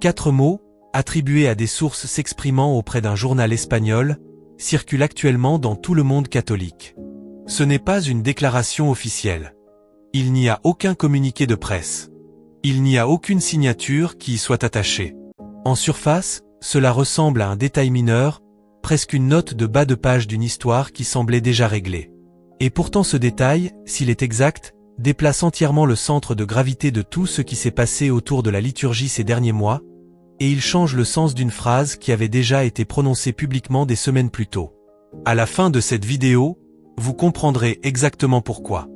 4 mots, attribués à des sources s'exprimant auprès d'un journal espagnol, circulent actuellement dans tout le monde catholique. Ce n'est pas une déclaration officielle. Il n'y a aucun communiqué de presse. Il n'y a aucune signature qui y soit attachée. En surface, cela ressemble à un détail mineur, presque une note de bas de page d'une histoire qui semblait déjà réglée. Et pourtant ce détail, s'il est exact, déplace entièrement le centre de gravité de tout ce qui s'est passé autour de la liturgie ces derniers mois, et il change le sens d'une phrase qui avait déjà été prononcée publiquement des semaines plus tôt. À la fin de cette vidéo, vous comprendrez exactement pourquoi.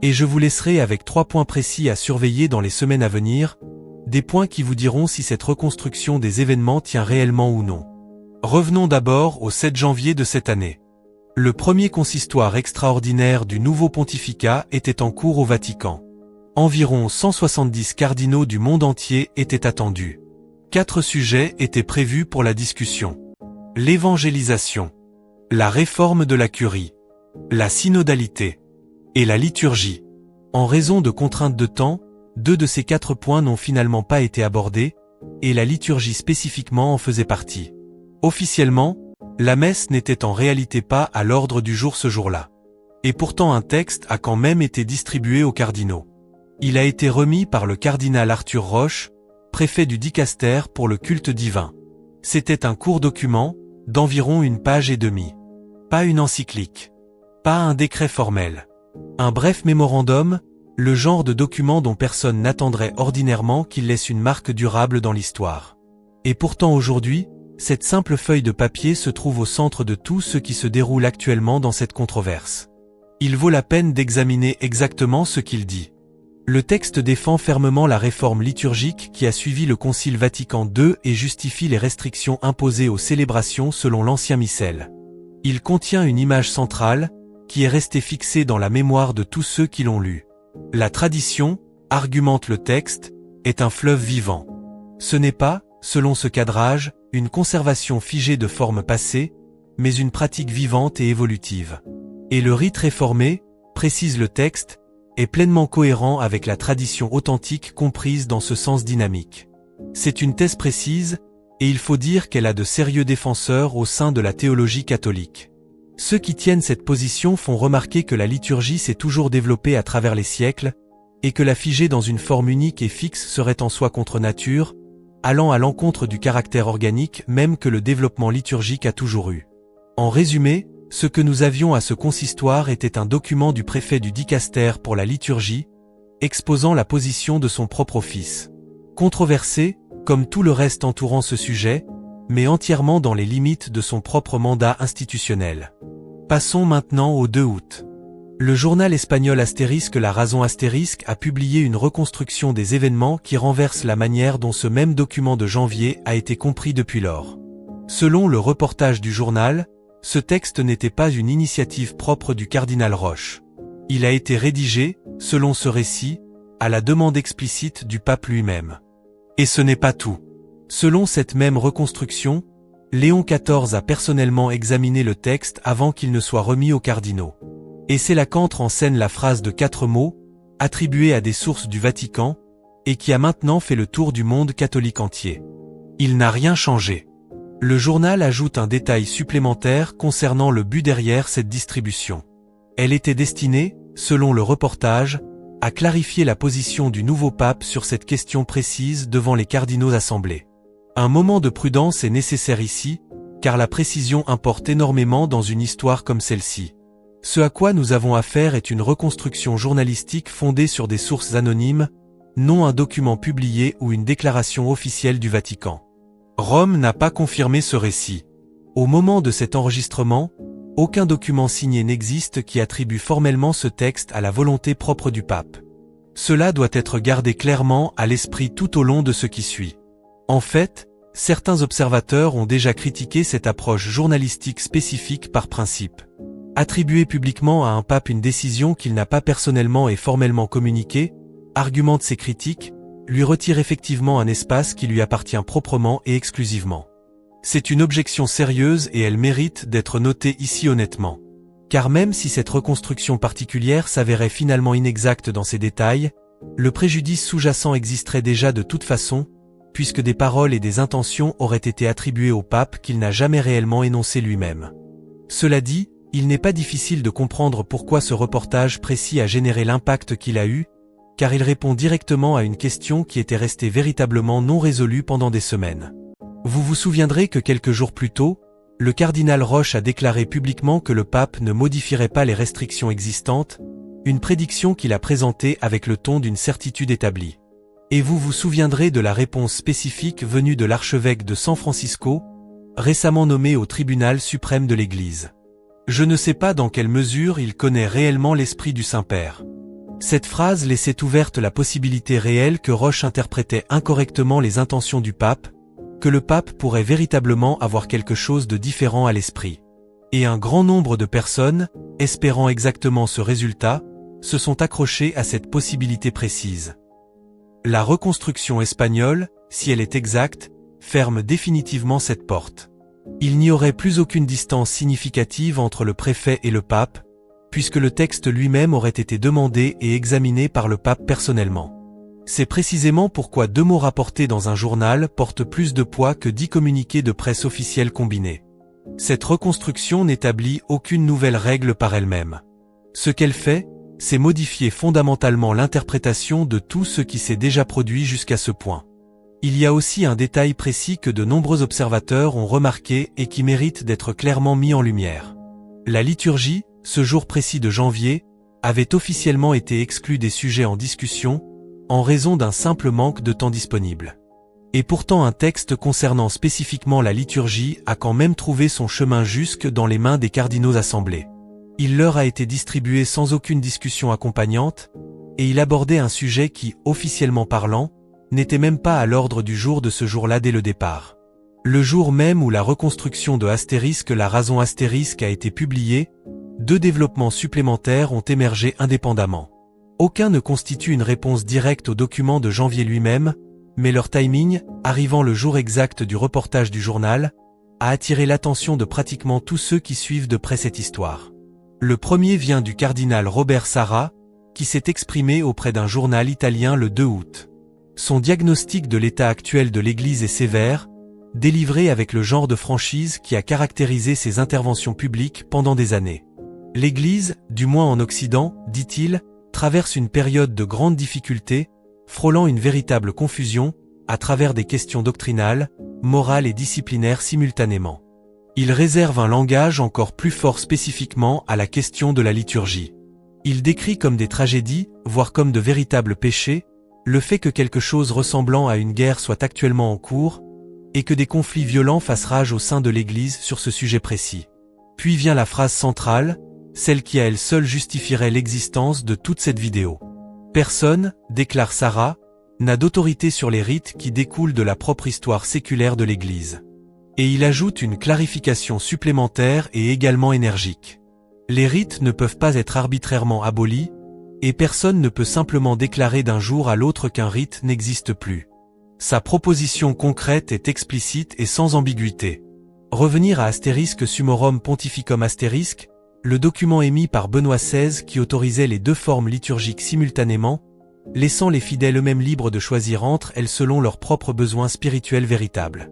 Et je vous laisserai avec 3 points précis à surveiller dans les semaines à venir, des points qui vous diront si cette reconstruction des événements tient réellement ou non. Revenons d'abord au 7 janvier de cette année. Le premier consistoire extraordinaire du nouveau pontificat était en cours au Vatican. Environ 170 cardinaux du monde entier étaient attendus. 4 sujets étaient prévus pour la discussion. L'évangélisation, la réforme de la curie, la synodalité et la liturgie. En raison de contraintes de temps, 2 de ces 4 points n'ont finalement pas été abordés, et la liturgie spécifiquement en faisait partie. Officiellement, la messe n'était en réalité pas à l'ordre du jour ce jour-là. Et pourtant un texte a quand même été distribué aux cardinaux. Il a été remis par le cardinal Arthur Roche, préfet du Dicaster pour le culte divin. C'était un court document, d'environ 1 page et demie. Pas une encyclique. Pas un décret formel. Un bref mémorandum, le genre de document dont personne n'attendrait ordinairement qu'il laisse une marque durable dans l'histoire. Et pourtant aujourd'hui, cette simple feuille de papier se trouve au centre de tout ce qui se déroule actuellement dans cette controverse. Il vaut la peine d'examiner exactement ce qu'il dit. Le texte défend fermement la réforme liturgique qui a suivi le Concile Vatican II et justifie les restrictions imposées aux célébrations selon l'Ancien Missel. Il contient une image centrale, qui est restée fixée dans la mémoire de tous ceux qui l'ont lu. La tradition, argumente le texte, est un fleuve vivant. Ce n'est pas, selon ce cadrage, une conservation figée de formes passées, mais une pratique vivante et évolutive. Et le rite réformé, précise le texte, est pleinement cohérent avec la tradition authentique comprise dans ce sens dynamique. C'est une thèse précise, et il faut dire qu'elle a de sérieux défenseurs au sein de la théologie catholique. Ceux qui tiennent cette position font remarquer que la liturgie s'est toujours développée à travers les siècles, et que la figer dans une forme unique et fixe serait en soi contre nature, allant à l'encontre du caractère organique même que le développement liturgique a toujours eu. En résumé, ce que nous avions à ce consistoire était un document du préfet du Dicaster pour la liturgie, exposant la position de son propre office. Controversé, comme tout le reste entourant ce sujet, mais entièrement dans les limites de son propre mandat institutionnel. Passons maintenant au 2 août. Le journal espagnol La Razón a publié une reconstruction des événements qui renverse la manière dont ce même document de janvier a été compris depuis lors. Selon le reportage du journal, ce texte n'était pas une initiative propre du cardinal Roche. Il a été rédigé, selon ce récit, à la demande explicite du pape lui-même. Et ce n'est pas tout. Selon cette même reconstruction, Léon XIV a personnellement examiné le texte avant qu'il ne soit remis aux cardinaux. Et c'est là qu'entre en scène la phrase de 4 mots, attribuée à des sources du Vatican, et qui a maintenant fait le tour du monde catholique entier. Il n'a rien changé. Le journal ajoute un détail supplémentaire concernant le but derrière cette distribution. Elle était destinée, selon le reportage, à clarifier la position du nouveau pape sur cette question précise devant les cardinaux assemblés. Un moment de prudence est nécessaire ici, car la précision importe énormément dans une histoire comme celle-ci. Ce à quoi nous avons affaire est une reconstruction journalistique fondée sur des sources anonymes, non un document publié ou une déclaration officielle du Vatican. Rome n'a pas confirmé ce récit. Au moment de cet enregistrement, aucun document signé n'existe qui attribue formellement ce texte à la volonté propre du pape. Cela doit être gardé clairement à l'esprit tout au long de ce qui suit. En fait, certains observateurs ont déjà critiqué cette approche journalistique spécifique par principe. Attribuer publiquement à un pape une décision qu'il n'a pas personnellement et formellement communiquée, argumente ces critiques, lui retire effectivement un espace qui lui appartient proprement et exclusivement. C'est une objection sérieuse et elle mérite d'être notée ici honnêtement. Car même si cette reconstruction particulière s'avérait finalement inexacte dans ses détails, le préjudice sous-jacent existerait déjà de toute façon, puisque des paroles et des intentions auraient été attribuées au pape qu'il n'a jamais réellement énoncées lui-même. Cela dit, il n'est pas difficile de comprendre pourquoi ce reportage précis a généré l'impact qu'il a eu, car il répond directement à une question qui était restée véritablement non résolue pendant des semaines. Vous vous souviendrez que quelques jours plus tôt, le cardinal Roche a déclaré publiquement que le pape ne modifierait pas les restrictions existantes, une prédiction qu'il a présentée avec le ton d'une certitude établie. Et vous vous souviendrez de la réponse spécifique venue de l'archevêque de San Francisco, récemment nommé au tribunal suprême de l'Église. Je ne sais pas dans quelle mesure il connaît réellement l'esprit du Saint-Père. Cette phrase laissait ouverte la possibilité réelle que Roche interprétait incorrectement les intentions du pape, que le pape pourrait véritablement avoir quelque chose de différent à l'esprit. Et un grand nombre de personnes, espérant exactement ce résultat, se sont accrochées à cette possibilité précise. La reconstruction espagnole, si elle est exacte, ferme définitivement cette porte. Il n'y aurait plus aucune distance significative entre le préfet et le pape, puisque le texte lui-même aurait été demandé et examiné par le pape personnellement. C'est précisément pourquoi 2 mots rapportés dans un journal portent plus de poids que 10 communiqués de presse officiels combinés. Cette reconstruction n'établit aucune nouvelle règle par elle-même. Ce qu'elle fait, c'est modifier fondamentalement l'interprétation de tout ce qui s'est déjà produit jusqu'à ce point. Il y a aussi un détail précis que de nombreux observateurs ont remarqué et qui mérite d'être clairement mis en lumière. La liturgie, ce jour précis de janvier, avait officiellement été exclue des sujets en discussion, en raison d'un simple manque de temps disponible. Et pourtant un texte concernant spécifiquement la liturgie a quand même trouvé son chemin jusque dans les mains des cardinaux assemblés. Il leur a été distribué sans aucune discussion accompagnante, et il abordait un sujet qui, officiellement parlant, n'était même pas à l'ordre du jour de ce jour-là dès le départ. Le jour même où la reconstruction de * la raison * a été publiée, 2 développements supplémentaires ont émergé indépendamment. Aucun ne constitue une réponse directe au document de janvier lui-même, mais leur timing, arrivant le jour exact du reportage du journal, a attiré l'attention de pratiquement tous ceux qui suivent de près cette histoire. Le premier vient du cardinal Robert Sarra, qui s'est exprimé auprès d'un journal italien le 2 août. Son diagnostic de l'état actuel de l'Église est sévère, délivré avec le genre de franchise qui a caractérisé ses interventions publiques pendant des années. L'Église, du moins en Occident, dit-il, traverse une période de grande difficulté, frôlant une véritable confusion, à travers des questions doctrinales, morales et disciplinaires simultanément. Il réserve un langage encore plus fort spécifiquement à la question de la liturgie. Il décrit comme des tragédies, voire comme de véritables péchés, le fait que quelque chose ressemblant à une guerre soit actuellement en cours, et que des conflits violents fassent rage au sein de l'Église sur ce sujet précis. Puis vient la phrase centrale, celle qui à elle seule justifierait l'existence de toute cette vidéo. Personne, déclare Sarra, n'a d'autorité sur les rites qui découlent de la propre histoire séculaire de l'Église. Et il ajoute une clarification supplémentaire et également énergique. Les rites ne peuvent pas être arbitrairement abolis, et personne ne peut simplement déclarer d'un jour à l'autre qu'un rite n'existe plus. Sa proposition concrète est explicite et sans ambiguïté. Revenir à * Summorum Pontificum *, le document émis par Benoît XVI qui autorisait les 2 formes liturgiques simultanément, laissant les fidèles eux-mêmes libres de choisir entre elles selon leurs propres besoins spirituels véritables.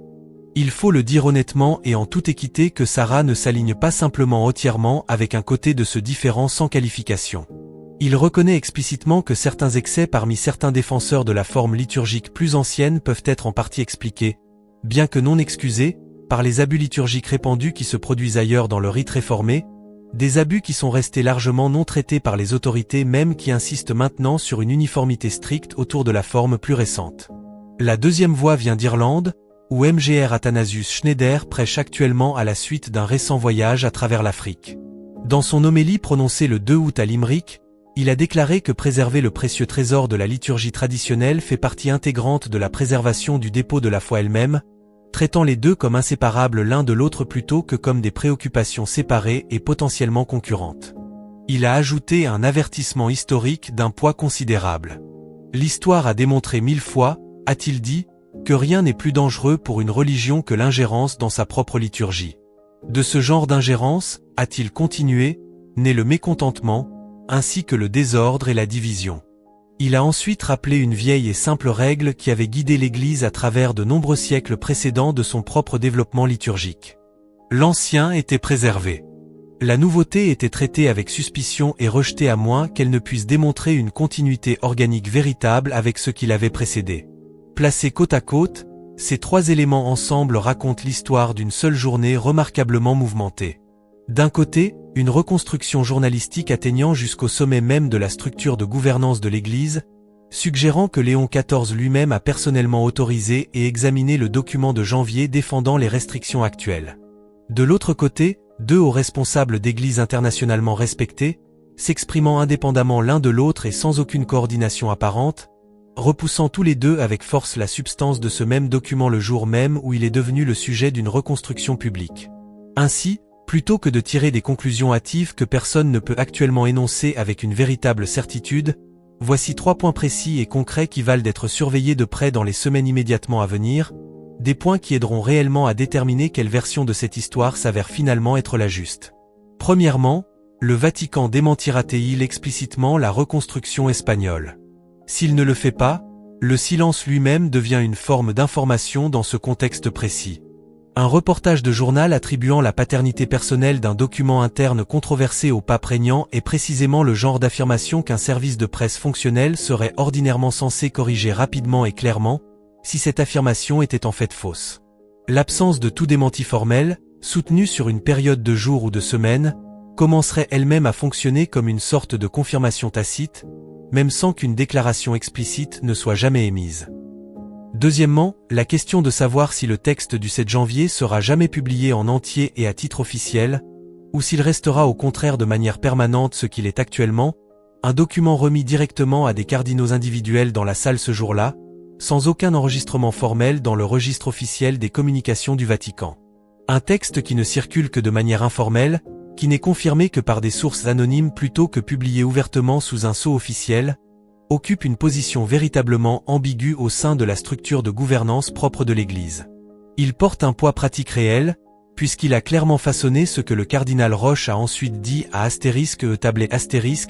Il faut le dire honnêtement et en toute équité que Sarra ne s'aligne pas simplement entièrement avec un côté de ce différent sans qualification. Il reconnaît explicitement que certains excès parmi certains défenseurs de la forme liturgique plus ancienne peuvent être en partie expliqués, bien que non excusés, par les abus liturgiques répandus qui se produisent ailleurs dans le rite réformé, des abus qui sont restés largement non traités par les autorités même qui insistent maintenant sur une uniformité stricte autour de la forme plus récente. La deuxième voie vient d'Irlande, où Mgr Athanasius Schneider prêche actuellement à la suite d'un récent voyage à travers l'Afrique. Dans son homélie prononcée le 2 août à Limerick, il a déclaré que préserver le précieux trésor de la liturgie traditionnelle fait partie intégrante de la préservation du dépôt de la foi elle-même, traitant les deux comme inséparables l'un de l'autre plutôt que comme des préoccupations séparées et potentiellement concurrentes. Il a ajouté un avertissement historique d'un poids considérable. L'histoire a démontré 1000 fois, a-t-il dit, que rien n'est plus dangereux pour une religion que l'ingérence dans sa propre liturgie. De ce genre d'ingérence, a-t-il continué, naît le mécontentement, ainsi que le désordre et la division. Il a ensuite rappelé une vieille et simple règle qui avait guidé l'Église à travers de nombreux siècles précédents de son propre développement liturgique. L'ancien était préservé. La nouveauté était traitée avec suspicion et rejetée à moins qu'elle ne puisse démontrer une continuité organique véritable avec ce qui l'avait précédé. Placés côte à côte, ces trois éléments ensemble racontent l'histoire d'une seule journée remarquablement mouvementée. D'un côté, une reconstruction journalistique atteignant jusqu'au sommet même de la structure de gouvernance de l'Église, suggérant que Léon XIV lui-même a personnellement autorisé et examiné le document de janvier défendant les restrictions actuelles. De l'autre côté, deux hauts responsables d'églises internationalement respectés, s'exprimant indépendamment l'un de l'autre et sans aucune coordination apparente, repoussant tous les deux avec force la substance de ce même document le jour même où il est devenu le sujet d'une reconstruction publique. Ainsi, plutôt que de tirer des conclusions hâtives que personne ne peut actuellement énoncer avec une véritable certitude, voici 3 points précis et concrets qui valent d'être surveillés de près dans les semaines immédiatement à venir, des points qui aideront réellement à déterminer quelle version de cette histoire s'avère finalement être la juste. Premièrement, le Vatican démentira-t-il explicitement la reconstruction espagnole? S'il ne le fait pas, le silence lui-même devient une forme d'information dans ce contexte précis. Un reportage de journal attribuant la paternité personnelle d'un document interne controversé au pape régnant est précisément le genre d'affirmation qu'un service de presse fonctionnel serait ordinairement censé corriger rapidement et clairement, si cette affirmation était en fait fausse. L'absence de tout démenti formel, soutenu sur une période de jours ou de semaines, commencerait elle-même à fonctionner comme une sorte de confirmation tacite, même sans qu'une déclaration explicite ne soit jamais émise. Deuxièmement, la question de savoir si le texte du 7 janvier sera jamais publié en entier et à titre officiel, ou s'il restera au contraire de manière permanente ce qu'il est actuellement, un document remis directement à des cardinaux individuels dans la salle ce jour-là, sans aucun enregistrement formel dans le registre officiel des communications du Vatican. Un texte qui ne circule que de manière informelle, qui n'est confirmé que par des sources anonymes plutôt que publié ouvertement sous un sceau officiel, occupe une position véritablement ambiguë au sein de la structure de gouvernance propre de l'Église. Il porte un poids pratique réel, puisqu'il a clairement façonné ce que le cardinal Roche a ensuite dit à tablé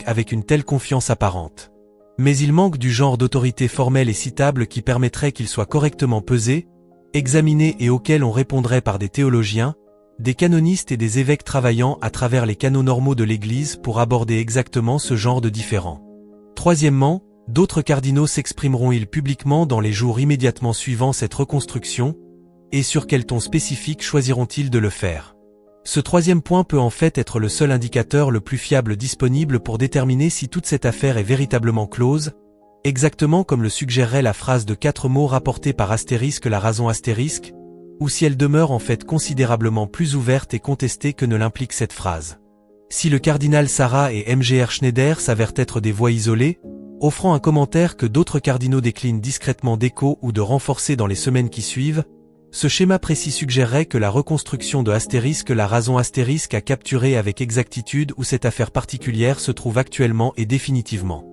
avec une telle confiance apparente. Mais il manque du genre d'autorité formelle et citable qui permettrait qu'il soit correctement pesé, examiné et auquel on répondrait par des théologiens, des canonistes et des évêques travaillant à travers les canaux normaux de l'Église pour aborder exactement ce genre de différends. Troisièmement, d'autres cardinaux s'exprimeront-ils publiquement dans les jours immédiatement suivant cette reconstruction, et sur quel ton spécifique choisiront-ils de le faire? Ce troisième point peut en fait être le seul indicateur le plus fiable disponible pour déterminer si toute cette affaire est véritablement close, exactement comme le suggérerait la phrase de 4 mots rapportée par la raison astérisque, ou si elle demeure en fait considérablement plus ouverte et contestée que ne l'implique cette phrase. Si le cardinal Sarah et Mgr Schneider s'avèrent être des voix isolées, offrant un commentaire que d'autres cardinaux déclinent discrètement d'écho ou de renforcer dans les semaines qui suivent, ce schéma précis suggérerait que la reconstruction de la raison astérisque a capturé avec exactitude où cette affaire particulière se trouve actuellement et définitivement.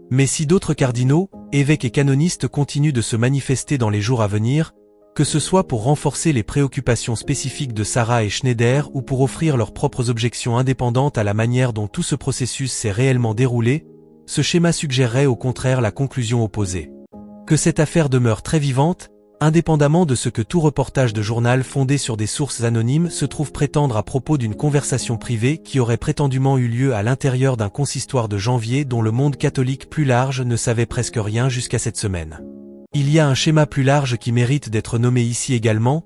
Mais si d'autres cardinaux, évêques et canonistes continuent de se manifester dans les jours à venir, que ce soit pour renforcer les préoccupations spécifiques de Sarah et Schneider ou pour offrir leurs propres objections indépendantes à la manière dont tout ce processus s'est réellement déroulé, ce schéma suggérerait au contraire la conclusion opposée. Que cette affaire demeure très vivante, indépendamment de ce que tout reportage de journal fondé sur des sources anonymes se trouve prétendre à propos d'une conversation privée qui aurait prétendument eu lieu à l'intérieur d'un consistoire de janvier dont le monde catholique plus large ne savait presque rien jusqu'à cette semaine. Il y a un schéma plus large qui mérite d'être nommé ici également,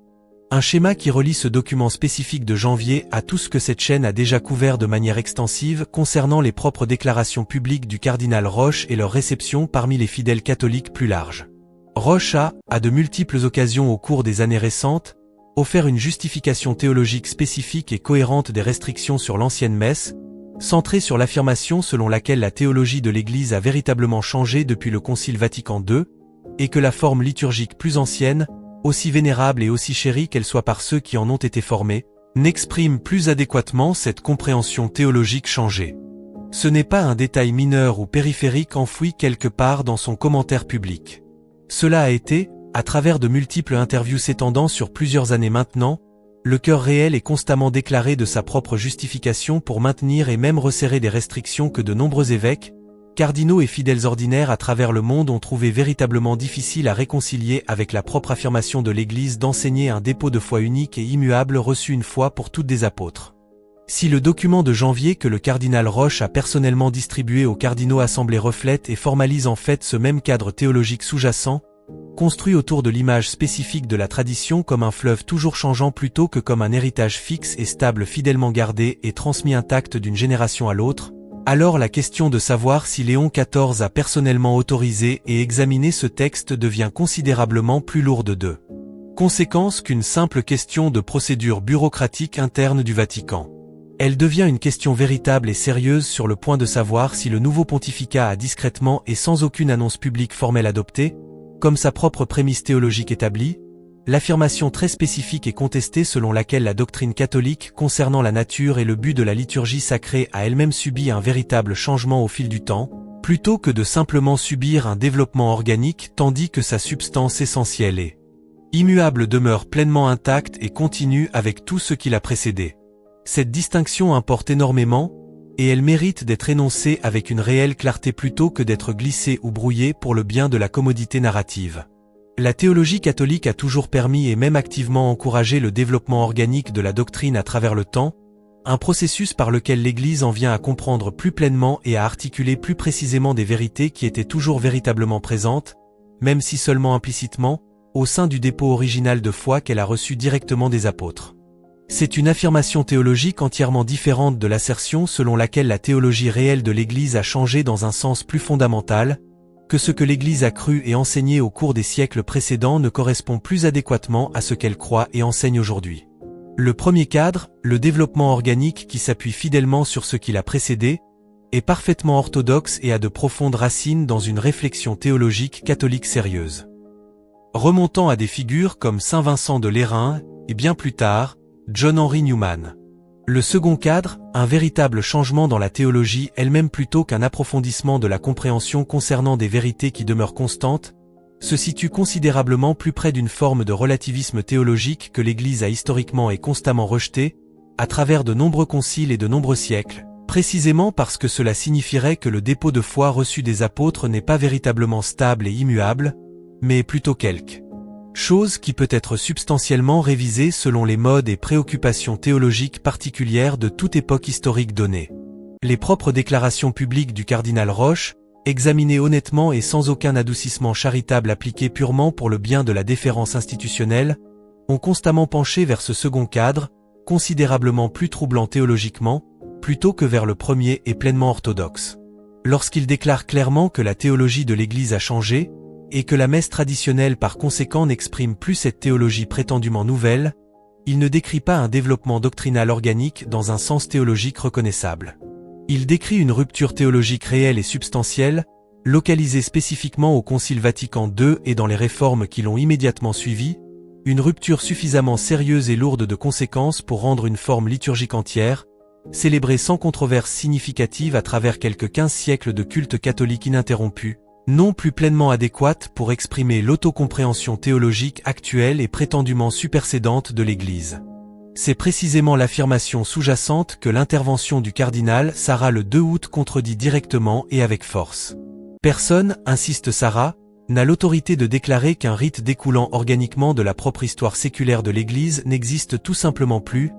un schéma qui relie ce document spécifique de janvier à tout ce que cette chaîne a déjà couvert de manière extensive concernant les propres déclarations publiques du cardinal Roche et leur réception parmi les fidèles catholiques plus larges. Roche a, à de multiples occasions au cours des années récentes, offert une justification théologique spécifique et cohérente des restrictions sur l'ancienne messe, centrée sur l'affirmation selon laquelle la théologie de l'Église a véritablement changé depuis le Concile Vatican II, et que la forme liturgique plus ancienne, aussi vénérable et aussi chérie qu'elle soit par ceux qui en ont été formés, n'exprime plus adéquatement cette compréhension théologique changée. Ce n'est pas un détail mineur ou périphérique enfoui quelque part dans son commentaire public. Cela a été, à travers de multiples interviews s'étendant sur plusieurs années maintenant, le cœur réel et constamment déclaré de sa propre justification pour maintenir et même resserrer des restrictions que de nombreux évêques, cardinaux et fidèles ordinaires à travers le monde ont trouvé véritablement difficile à réconcilier avec la propre affirmation de l'Église d'enseigner un dépôt de foi unique et immuable reçu une fois pour toutes des apôtres. Si le document de janvier que le cardinal Roche a personnellement distribué aux cardinaux assemblés reflète et formalise en fait ce même cadre théologique sous-jacent, construit autour de l'image spécifique de la tradition comme un fleuve toujours changeant plutôt que comme un héritage fixe et stable fidèlement gardé et transmis intact d'une génération à l'autre, alors la question de savoir si Léon XIV a personnellement autorisé et examiné ce texte devient considérablement plus lourde de conséquences qu'une simple question de procédure bureaucratique interne du Vatican. Elle devient une question véritable et sérieuse sur le point de savoir si le nouveau pontificat a discrètement et sans aucune annonce publique formelle adopté, comme sa propre prémisse théologique établie, l'affirmation très spécifique et contestée selon laquelle la doctrine catholique concernant la nature et le but de la liturgie sacrée a elle-même subi un véritable changement au fil du temps, plutôt que de simplement subir un développement organique tandis que sa substance essentielle et immuable demeure pleinement intacte et continue avec tout ce qui l'a précédé. Cette distinction importe énormément, et elle mérite d'être énoncée avec une réelle clarté plutôt que d'être glissée ou brouillée pour le bien de la commodité narrative. La théologie catholique a toujours permis et même activement encouragé le développement organique de la doctrine à travers le temps, un processus par lequel l'Église en vient à comprendre plus pleinement et à articuler plus précisément des vérités qui étaient toujours véritablement présentes, même si seulement implicitement, au sein du dépôt original de foi qu'elle a reçu directement des apôtres. C'est une affirmation théologique entièrement différente de l'assertion selon laquelle la théologie réelle de l'Église a changé dans un sens plus fondamental, que ce que l'Église a cru et enseigné au cours des siècles précédents ne correspond plus adéquatement à ce qu'elle croit et enseigne aujourd'hui. Le premier cadre, le développement organique qui s'appuie fidèlement sur ce qui l'a précédé, est parfaitement orthodoxe et a de profondes racines dans une réflexion théologique catholique sérieuse. Remontant à des figures comme Saint Vincent de Lérins, et bien plus tard, John Henry Newman. Le second cadre, un véritable changement dans la théologie elle-même plutôt qu'un approfondissement de la compréhension concernant des vérités qui demeurent constantes, se situe considérablement plus près d'une forme de relativisme théologique que l'Église a historiquement et constamment rejetée, à travers de nombreux conciles et de nombreux siècles, précisément parce que cela signifierait que le dépôt de foi reçu des apôtres n'est pas véritablement stable et immuable, mais plutôt quelque chose qui peut être substantiellement révisée selon les modes et préoccupations théologiques particulières de toute époque historique donnée. Les propres déclarations publiques du cardinal Roche, examinées honnêtement et sans aucun adoucissement charitable appliqué purement pour le bien de la déférence institutionnelle, ont constamment penché vers ce second cadre, considérablement plus troublant théologiquement, plutôt que vers le premier et pleinement orthodoxe. Lorsqu'il déclare clairement que la théologie de l'Église a changé, et que la messe traditionnelle par conséquent n'exprime plus cette théologie prétendument nouvelle, il ne décrit pas un développement doctrinal organique dans un sens théologique reconnaissable. Il décrit une rupture théologique réelle et substantielle, localisée spécifiquement au Concile Vatican II et dans les réformes qui l'ont immédiatement suivi, une rupture suffisamment sérieuse et lourde de conséquences pour rendre une forme liturgique entière, célébrée sans controverse significative à travers quelques 15 siècles de culte catholique ininterrompu, non plus pleinement adéquate pour exprimer l'autocompréhension théologique actuelle et prétendument supersédente de l'Église. C'est précisément l'affirmation sous-jacente que l'intervention du cardinal Sarah le 2 août contredit directement et avec force. Personne, insiste Sarah, n'a l'autorité de déclarer qu'un rite découlant organiquement de la propre histoire séculaire de l'Église n'existe tout simplement plus,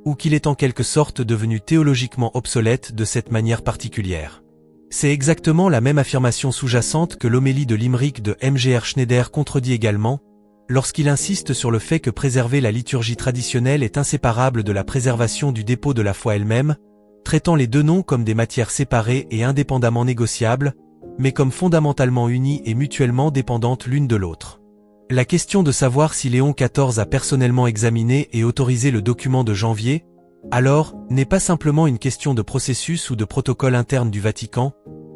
ou qu'il est en quelque sorte devenu théologiquement obsolète de cette manière particulière. C'est exactement la même affirmation sous-jacente que l'homélie de Limerick de Mgr Schneider contredit également, lorsqu'il insiste sur le fait que préserver la liturgie traditionnelle est inséparable de la préservation du dépôt de la foi elle-même, traitant les deux noms comme des matières séparées et indépendamment négociables, mais comme fondamentalement unies et mutuellement dépendantes l'une de l'autre. La question de savoir si Léon XIV a personnellement examiné et autorisé le document de janvier, alors, n'est pas simplement une question de processus ou de protocole interne du Vatican,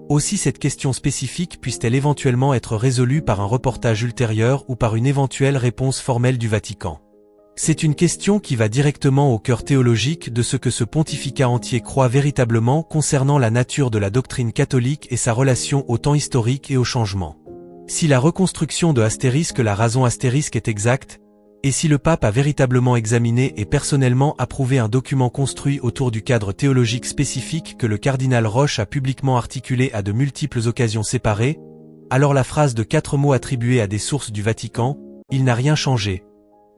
aussi cette question spécifique puisse-t-elle éventuellement être résolue par un reportage ultérieur ou par une éventuelle réponse formelle du Vatican. C'est une question qui va directement au cœur théologique de ce que ce pontificat entier croit véritablement concernant la nature de la doctrine catholique et sa relation au temps historique et au changement. Si la reconstruction de * la raison * est exacte, Et si le pape a véritablement examiné et personnellement approuvé un document construit autour du cadre théologique spécifique que le cardinal Roche a publiquement articulé à de multiples occasions séparées, alors la phrase de 4 mots attribuée à des sources du Vatican, « Il n'a rien changé »,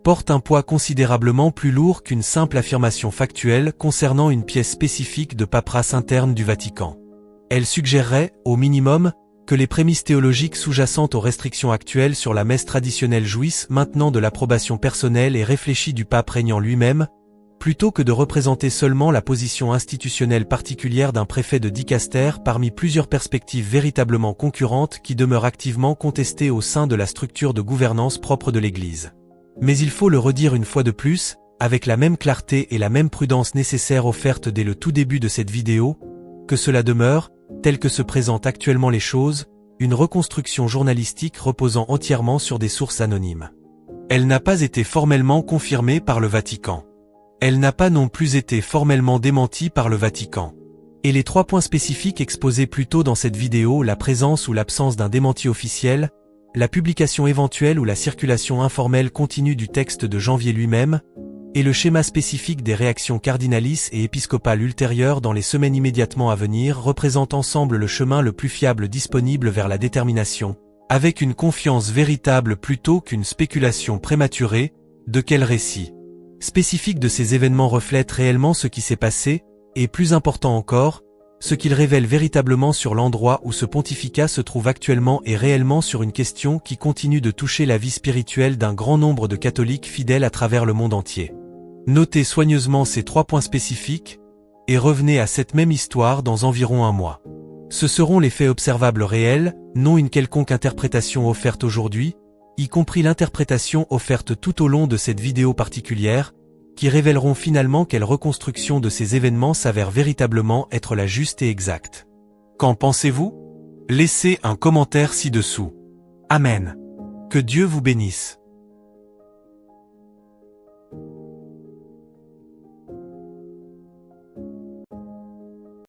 porte un poids considérablement plus lourd qu'une simple affirmation factuelle concernant une pièce spécifique de paperasse interne du Vatican. Elle suggérerait, au minimum, que les prémices théologiques sous-jacentes aux restrictions actuelles sur la messe traditionnelle jouissent maintenant de l'approbation personnelle et réfléchie du pape régnant lui-même, plutôt que de représenter seulement la position institutionnelle particulière d'un préfet de dicaster parmi plusieurs perspectives véritablement concurrentes qui demeurent activement contestées au sein de la structure de gouvernance propre de l'Église. Mais il faut le redire une fois de plus, avec la même clarté et la même prudence nécessaire offerte dès le tout début de cette vidéo, que cela demeure, tel que se présentent actuellement les choses, une reconstruction journalistique reposant entièrement sur des sources anonymes. Elle n'a pas été formellement confirmée par le Vatican. Elle n'a pas non plus été formellement démentie par le Vatican. Et les 3 points spécifiques exposés plus tôt dans cette vidéo, la présence ou l'absence d'un démenti officiel, la publication éventuelle ou la circulation informelle continue du texte de janvier lui-même, et le schéma spécifique des réactions cardinalices et épiscopales ultérieures dans les semaines immédiatement à venir représentent ensemble le chemin le plus fiable disponible vers la détermination, avec une confiance véritable plutôt qu'une spéculation prématurée, de quel récit spécifique de ces événements reflète réellement ce qui s'est passé, et plus important encore, ce qu'il révèle véritablement sur l'endroit où ce pontificat se trouve actuellement et réellement sur une question qui continue de toucher la vie spirituelle d'un grand nombre de catholiques fidèles à travers le monde entier. Notez soigneusement ces 3 points spécifiques, et revenez à cette même histoire dans environ un mois. Ce seront les faits observables réels, non une quelconque interprétation offerte aujourd'hui, y compris l'interprétation offerte tout au long de cette vidéo particulière, qui révéleront finalement quelle reconstruction de ces événements s'avère véritablement être la juste et exacte. Qu'en pensez-vous? Laissez un commentaire ci-dessous. Amen. Que Dieu vous bénisse.